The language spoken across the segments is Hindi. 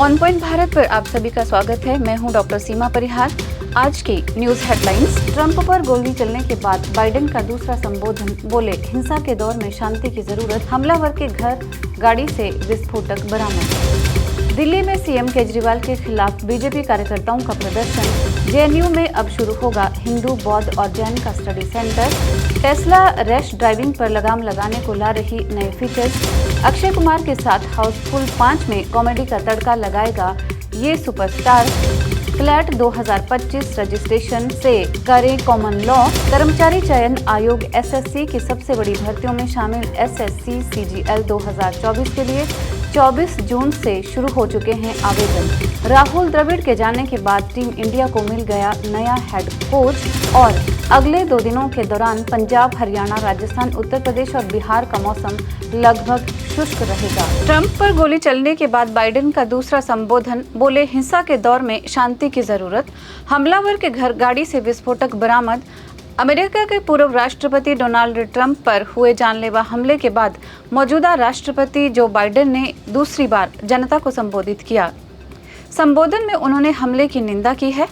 ऑन पॉइंट भारत पर आप सभी का स्वागत है। मैं हूं डॉक्टर सीमा परिहार। आज की न्यूज हेडलाइंस। ट्रंप पर गोली चलने के बाद बाइडेन का दूसरा संबोधन। बोले, हिंसा के दौर में शांति की जरूरत। हमलावर के घर गाड़ी से विस्फोटक बरामद। दिल्ली में सीएम केजरीवाल के खिलाफ बीजेपी कार्यकर्ताओं का प्रदर्शन। जेएनयू में अब शुरू होगा हिंदू, बौद्ध और जैन का study centre. Tesla rash driving पर लगाम लगाने को ला रही नए फीचर्स। अक्षय कुमार के साथ हाउसफुल 5 में कॉमेडी का तड़का लगाएगा ये सुपरस्टार। क्लैट 2025 रजिस्ट्रेशन से करे कॉमन लॉ। कर्मचारी चयन आयोग एसएससी की सबसे बड़ी भर्तियों में शामिल। एसएससी सीजीएल 2024 के लिए 24 जून से शुरू हो चुके हैं आवेदन। राहुल द्रविड़ के जाने के बाद टीम इंडिया को मिल गया नया हेड कोच। और अगले 2 दिनों के दौरान पंजाब, हरियाणा, राजस्थान, उत्तर प्रदेश और बिहार का मौसम लगभग शुष्क रहेगा। ट्रंप पर गोली चलने के बाद बाइडेन का दूसरा संबोधन। बोले, हिंसा के दौर में शांति की जरूरत। हमलावर के घर गाड़ी से विस्फोटक बरामद। अमेरिका के पूर्व राष्ट्रपति डोनाल्ड ट्रंप पर हुए जानलेवा हमले के बाद मौजूदा राष्ट्रपति जो बाइडेन ने दूसरी बार जनता को संबोधित किया। संबोधन में उन्होंने हमले की निंदा की है।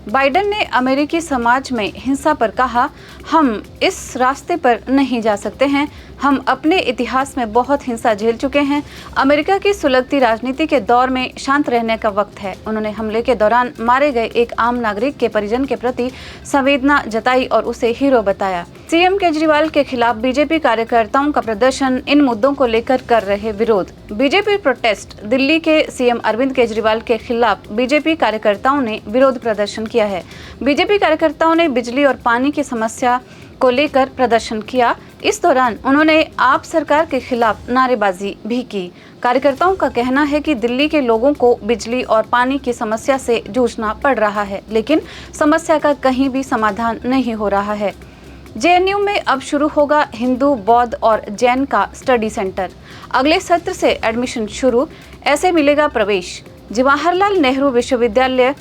बाइडेन ने अमेरिकी समाज में हिंसा पर कहा, हम इस रास्ते पर नहीं जा सकते हैं। हम अपने इतिहास में बहुत हिंसा झेल चुके हैं। अमेरिका की सुलगती राजनीति के दौर में शांत रहने का वक्त है। उन्होंने हमले के दौरान मारे गए एक आम नागरिक के परिजन के प्रति संवेदना जताई और उसे हीरो बताया। सीएम केजरीवाल के खिलाफ बीजेपी कार्यकर्ताओं का प्रदर्शन। इन मुद्दों को लेकर कर रहे विरोध। BJP protest. दिल्ली के सीएम अरविंद केजरीवाल के खिलाफ बीजेपी कार्यकर्ताओं ने विरोध प्रदर्शन किया है। बीजेपी कार्यकर्ताओं ने बिजली और पानी की समस्या को लेकर प्रदर्शन किया। इस दौरान उन्होंने आप सरकार के खिलाफ नारेबाजी भी की। कार्यकर्ताओं का कहना है कि दिल्ली के लोगों को बिजली और पानी की समस्या से जूझना पड़ रहा है, लेकिन समस्या का कहीं भी समाधान नहीं हो रहा है। जेएनयू में अब शुरू होगा हिंदू, बौद्ध और जैन का स्टडी सेंटर। अगले सत्र से एडमिशन शुरू, ऐसे मिलेगा प्रवेश। जवाहरलाल नेहरू विश्वविद्यालय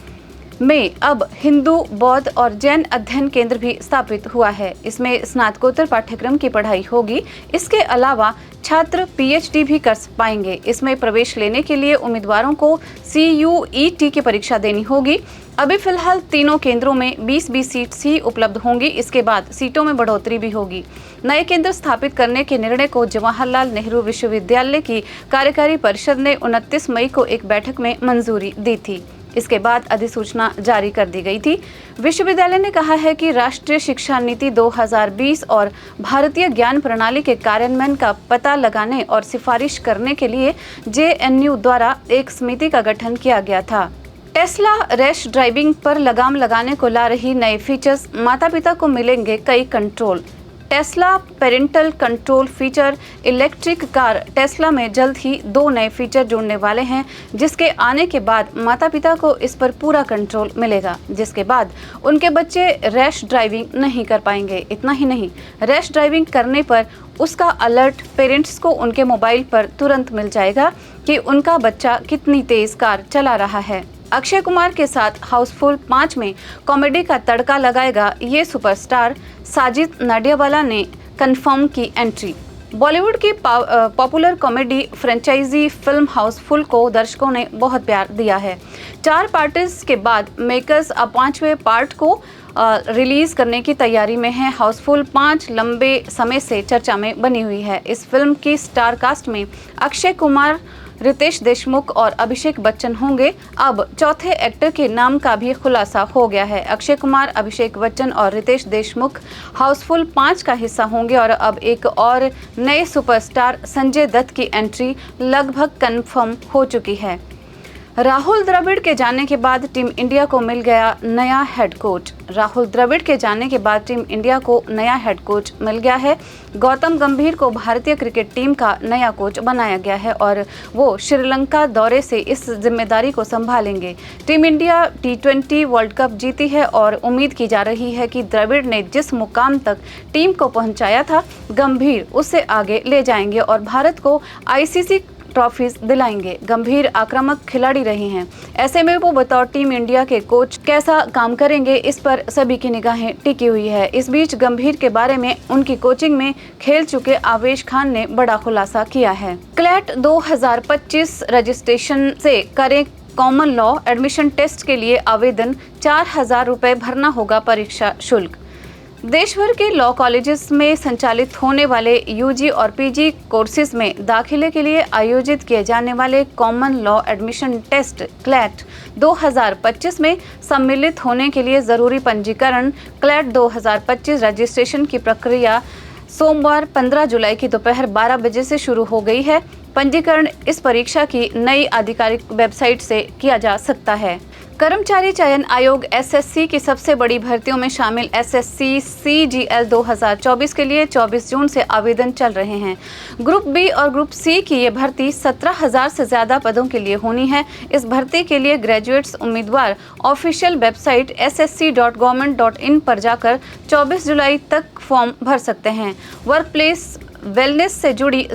में अब हिंदू, बौद्ध और जैन अध्ययन केंद्र भी स्थापित हुआ है। इसमें स्नातकोत्तर पाठ्यक्रम की पढ़ाई होगी। इसके अलावा छात्र पीएचडी भी कर पाएंगे। इसमें प्रवेश लेने के लिए उम्मीदवारों को CUET की परीक्षा देनी होगी। अभी फिलहाल तीनों केंद्रों में 20-20 सीट्स ही उपलब्ध होंगी। इसके बाद सीटों में बढ़ोतरी भी होगी। नए केंद्र स्थापित करने के निर्णय को जवाहरलाल नेहरू विश्वविद्यालय की कार्यकारी परिषद ने 29 मई को एक बैठक में मंजूरी दी थी। इसके बाद अधिसूचना जारी कर दी गई थी। विश्वविद्यालय ने कहा है कि राष्ट्रीय शिक्षा नीति 2020 और भारतीय ज्ञान प्रणाली के कार्यान्वयन का पता लगाने और सिफारिश करने के लिए जेएनयू द्वारा एक समिति का गठन किया गया था। टेस्ला रैश ड्राइविंग पर लगाम लगाने को ला रही नए फीचर्स। माता पिता को मिलेंगे कई control. Tesla parental control feature. Electric car Tesla में जल्द ही 2 नए फीचर जुड़ने वाले हैं, जिसके आने के बाद माता पिता को इस पर पूरा कंट्रोल मिलेगा, जिसके बाद उनके बच्चे रैश ड्राइविंग नहीं कर पाएंगे। इतना ही नहीं, रैश ड्राइविंग करने पर उसका अलर्ट पेरेंट्स को उनके मोबाइल पर तुरंत मिल जाएगा कि उनका बच्चा कितनी तेज कार चला रहा है। अक्षय कुमार के साथ हाउसफुल 5 में कॉमेडी का तड़का लगाएगा ये सुपरस्टार। साजिद नाडियावाला ने कंफर्म की एंट्री। बॉलीवुड की popular comedy franchise film Housefull को दर्शकों ने बहुत प्यार दिया है। 4 पार्ट्स के बाद मेकर्स अब 5वें पार्ट को रिलीज करने की तैयारी में है। हाउसफुल 5 लंबे समय से चर्चा में बनी हुई है। इस फिल्म की स्टार कास्ट में अक्षय कुमार, रितेश देशमुख और अभिषेक बच्चन होंगे। अब चौथे एक्टर के नाम का भी खुलासा हो गया है। अक्षय कुमार, अभिषेक बच्चन और रितेश देशमुख हाउसफुल 5 का हिस्सा होंगे। और अब एक और नए सुपरस्टार संजय दत्त की एंट्री लगभग कंफर्म हो चुकी है। राहुल द्रविड़ के जाने के बाद टीम इंडिया को मिल गया नया हेड कोच। राहुल द्रविड़ के जाने के बाद टीम इंडिया को नया हेड कोच मिल गया है। गौतम गंभीर को भारतीय क्रिकेट टीम का नया कोच बनाया गया है और वो श्रीलंका दौरे से इस जिम्मेदारी को संभालेंगे। Team India T20 world cup जीती है और उम्मीद की जा रही है कि द्रविड़ ने जिस मुकाम तक टीम को पहुंचाया था, गंभीर उससे आगे ले जाएंगे और भारत को ICC ट्रॉफीज दिलाएंगे। गंभीर आक्रामक खिलाड़ी रहे हैं, ऐसे में वो बतौर टीम इंडिया के कोच कैसा काम करेंगे, इस पर सभी की निगाहें टिकी हुई है। इस बीच गंभीर के बारे में उनकी कोचिंग में खेल चुके आवेश खान ने बड़ा खुलासा किया है। क्लैट 2025 रजिस्ट्रेशन से करें कॉमन लॉ एडमिशन टेस्ट के लिए आवेदन 4,000 रुपये भरना होगा परीक्षा शुल्क। देश भर के लॉ कॉलेजेस में संचालित होने वाले यूजी और पीजी कोर्सेज में दाखिले के लिए आयोजित किए जाने वाले common law admission test CLAT 2025 में सम्मिलित होने के लिए जरूरी पंजीकरण क्लैट 2025 रजिस्ट्रेशन की प्रक्रिया सोमवार 15 जुलाई की दोपहर 12 बजे से शुरू हो गई है। पंजीकरण इस परीक्षा की नई आधिकारिक वेबसाइट से किया जा सकता है। कर्मचारी चयन आयोग एसएससी की सबसे बड़ी भर्तियों में शामिल एसएससी सीजीएल 2024 के लिए 24 जून से आवेदन चल रहे हैं। ग्रुप बी और ग्रुप सी की ये भर्ती 17,000 से ज़्यादा पदों के लिए होनी है। इस भर्ती के लिए ग्रेजुएट्स उम्मीदवार ऑफिशियल वेबसाइट ssc.government.in पर जाकर 24 जुलाई तक फॉर्म भर सकते हैं। वर्कप्लेस वेलनेस से जुड़ी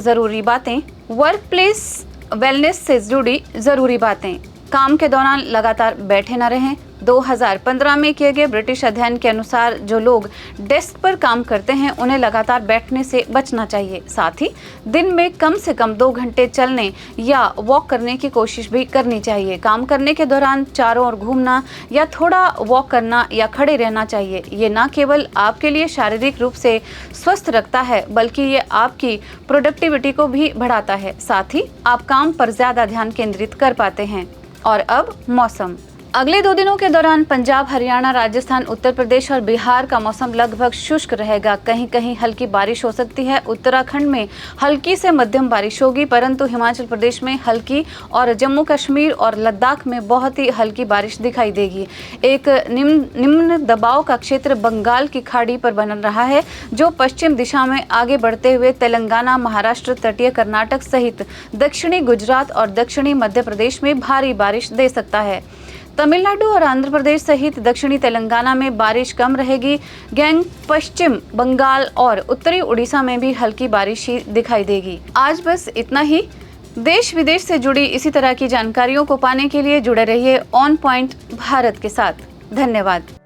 ज़रूरी बातें। काम के दौरान लगातार बैठे न रहें। 2015 में किए गए ब्रिटिश अध्ययन के अनुसार जो लोग डेस्क पर काम करते हैं उन्हें लगातार बैठने से बचना चाहिए। साथ ही दिन में कम से कम 2 घंटे चलने या वॉक करने की कोशिश भी करनी चाहिए। काम करने के दौरान चारों ओर घूमना या थोड़ा वॉक करना या खड़े रहना चाहिए। ये न केवल आपके लिए शारीरिक रूप से स्वस्थ रखता है बल्कि ये आपकी प्रोडक्टिविटी को भी बढ़ाता है। साथ ही आप काम पर ज़्यादा ध्यान केंद्रित कर पाते हैं। और अब मौसम। अगले 2 दिनों के दौरान पंजाब, हरियाणा, राजस्थान, उत्तर प्रदेश और बिहार का मौसम लगभग शुष्क रहेगा। कहीं कहीं हल्की बारिश हो सकती है। उत्तराखंड में हल्की से मध्यम बारिश होगी, परंतु हिमाचल प्रदेश में हल्की और जम्मू कश्मीर और लद्दाख में बहुत ही हल्की बारिश दिखाई देगी। एक निम्न दबाव का क्षेत्र बंगाल की खाड़ी पर बन रहा है, जो पश्चिम दिशा में आगे बढ़ते हुए तेलंगाना, महाराष्ट्र, तटीय कर्नाटक सहित दक्षिणी गुजरात और दक्षिणी मध्य प्रदेश में भारी बारिश दे सकता है। तमिलनाडु और आंध्र प्रदेश सहित दक्षिणी तेलंगाना में बारिश कम रहेगी। गैंग पश्चिम बंगाल और उत्तरी उड़ीसा में भी हल्की बारिश ही दिखाई देगी। आज बस इतना ही। देश विदेश से जुड़ी इसी तरह की जानकारियों को पाने के लिए जुड़े रहिए ऑन पॉइंट भारत के साथ। धन्यवाद।